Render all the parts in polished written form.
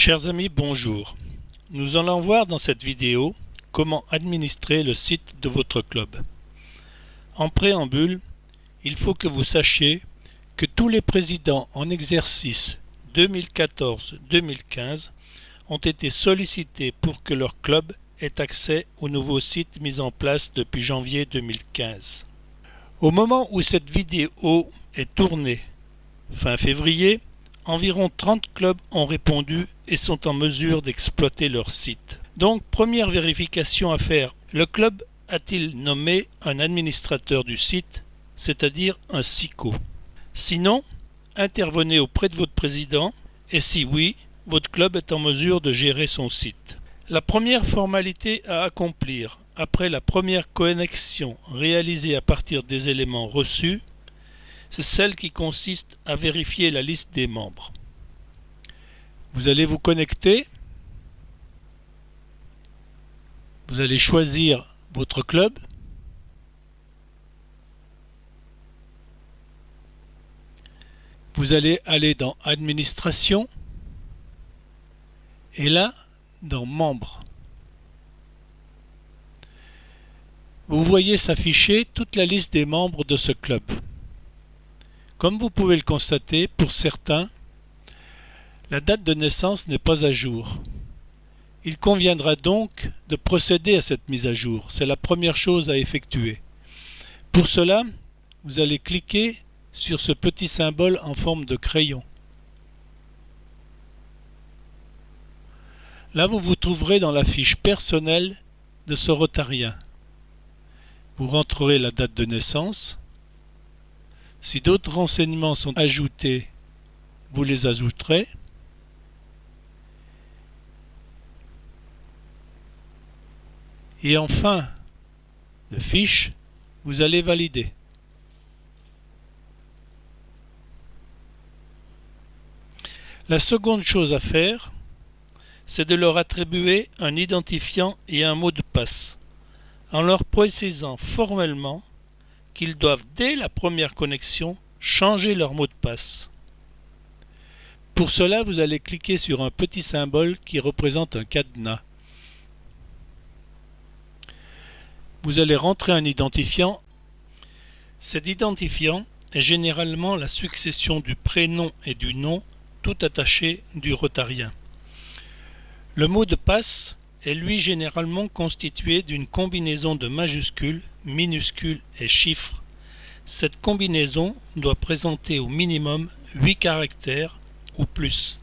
Chers amis, bonjour. Nous allons voir dans cette vidéo comment administrer le site de votre club. En préambule, il faut que vous sachiez que tous les présidents en exercice 2014-2015 ont été sollicités pour que leur club ait accès au nouveau site mis en place depuis janvier 2015. Au moment où cette vidéo est tournée, fin février, environ 30 clubs ont répondu et sont en mesure d'exploiter leur site. Donc, première vérification à faire, le club a-t-il nommé un administrateur du site, c'est-à-dire un SICO? Sinon, intervenez auprès de votre président et si oui, votre club est en mesure de gérer son site. La première formalité à accomplir après la première connexion réalisée à partir des éléments reçus, c'est celle qui consiste à vérifier la liste des membres. Vous allez vous connecter, vous allez choisir votre club, vous allez aller dans Administration et là, dans Membres. Vous voyez s'afficher toute la liste des membres de ce club. Comme vous pouvez le constater, pour certains, la date de naissance n'est pas à jour. Il conviendra donc de procéder à cette mise à jour. C'est la première chose à effectuer. Pour cela, vous allez cliquer sur ce petit symbole en forme de crayon. Là, vous vous trouverez dans la fiche personnelle de ce Rotarien. Vous rentrerez la date de naissance. Si d'autres renseignements sont ajoutés, vous les ajouterez. Et en fin de fiche, vous allez valider. La seconde chose à faire, c'est de leur attribuer un identifiant et un mot de passe, en leur précisant formellement qu'ils doivent dès la première connexion changer leur mot de passe. Pour cela, vous allez cliquer sur un petit symbole qui représente un cadenas. Vous allez rentrer un identifiant. Cet identifiant est généralement la succession du prénom et du nom tout attaché du Rotarien. Le mot de passe est lui généralement constitué d'une combinaison de majuscules, minuscules et chiffres. Cette combinaison doit présenter au minimum 8 caractères ou plus.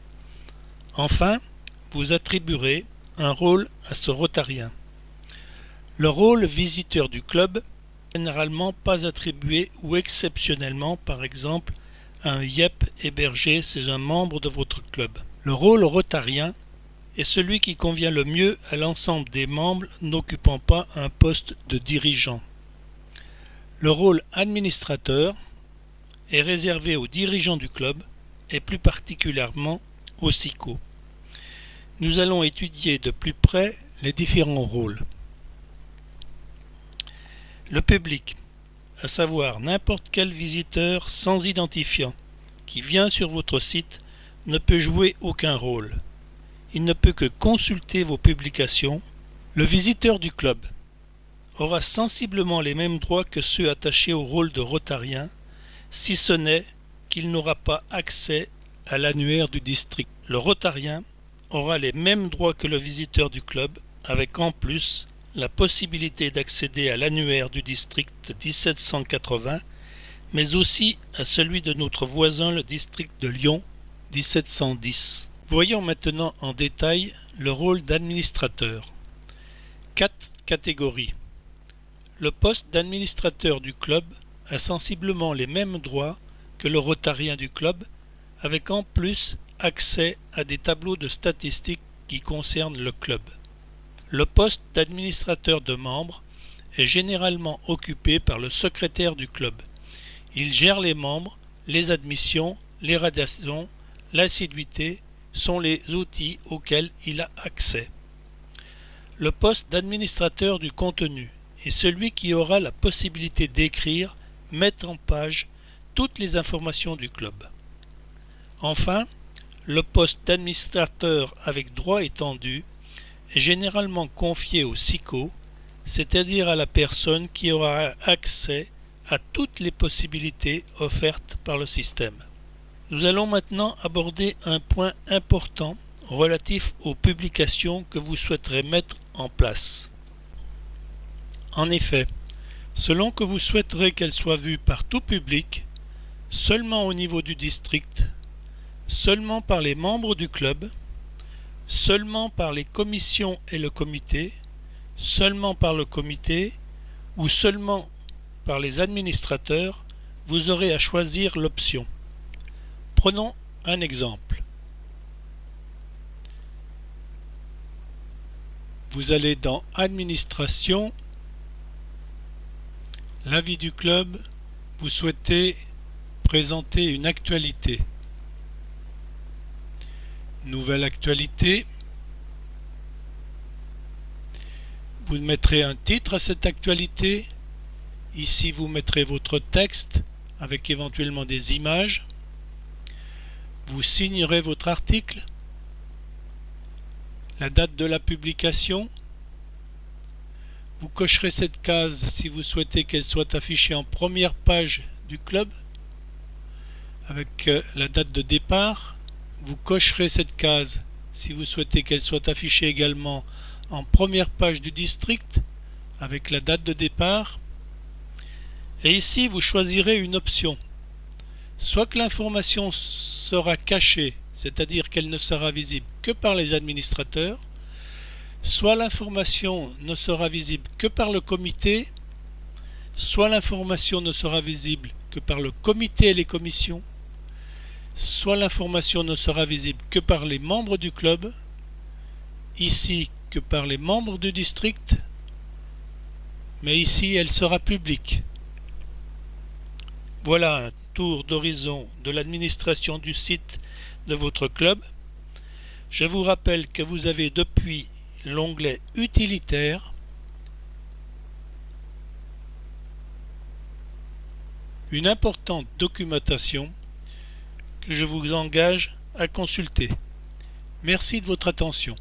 Enfin, vous attribuerez un rôle à ce Rotarien. Le rôle visiteur du club n'est généralement pas attribué ou exceptionnellement, par exemple, à un YEP hébergé chez un membre de votre club. Le rôle Rotarien est celui qui convient le mieux à l'ensemble des membres n'occupant pas un poste de dirigeant. Le rôle administrateur est réservé aux dirigeants du club et plus particulièrement aux SICO. Nous allons étudier de plus près les différents rôles. Le public, à savoir n'importe quel visiteur sans identifiant qui vient sur votre site, ne peut jouer aucun rôle. Il ne peut que consulter vos publications. Le visiteur du club aura sensiblement les mêmes droits que ceux attachés au rôle de Rotarien, si ce n'est qu'il n'aura pas accès à l'annuaire du district. Le Rotarien aura les mêmes droits que le visiteur du club, avec en plus la possibilité d'accéder à l'annuaire du district 1780, mais aussi à celui de notre voisin le district de Lyon 1710. Voyons maintenant en détail le rôle d'administrateur. 4 catégories. Le poste d'administrateur du club a sensiblement les mêmes droits que le Rotarien du club, avec en plus accès à des tableaux de statistiques qui concernent le club. Le poste d'administrateur de membres est généralement occupé par le secrétaire du club. Il gère les membres, les admissions, les radiations, l'assiduité sont les outils auxquels il a accès. Le poste d'administrateur du contenu est celui qui aura la possibilité d'écrire, mettre en page toutes les informations du club. Enfin, Le poste d'administrateur avec droit étendu est généralement confié au SICO, c'est-à-dire à la personne qui aura accès à toutes les possibilités offertes par le système. Nous allons maintenant aborder un point important relatif aux publications que vous souhaiterez mettre en place. En effet, selon que vous souhaiterez qu'elles soient vues par tout public, seulement au niveau du district, seulement par les membres du club, seulement par les commissions et le comité, seulement par le comité ou seulement par les administrateurs, vous aurez à choisir l'option. Prenons un exemple. Vous allez dans Administration, l'avis du club, vous souhaitez présenter une actualité. Nouvelle actualité. Vous mettrez un titre à cette actualité. Ici, vous mettrez votre texte avec éventuellement des images. Vous signerez votre article, la date de la publication. Vous cocherez cette case si vous souhaitez qu'elle soit affichée en première page du club avec la date de départ. Vous cocherez cette case si vous souhaitez qu'elle soit affichée également en première page du district avec la date de départ. Et ici, vous choisirez une option. Soit que l'information sera cachée, c'est-à-dire qu'elle ne sera visible que par les administrateurs, soit l'information ne sera visible que par le comité, soit l'information ne sera visible que par le comité et les commissions, soit l'information ne sera visible que par les membres du club, ici que par les membres du district, mais ici elle sera publique. Voilà un tour d'horizon de l'administration du site de votre club. Je vous rappelle que vous avez depuis l'onglet utilitaire une importante documentation que je vous engage à consulter. Merci de votre attention.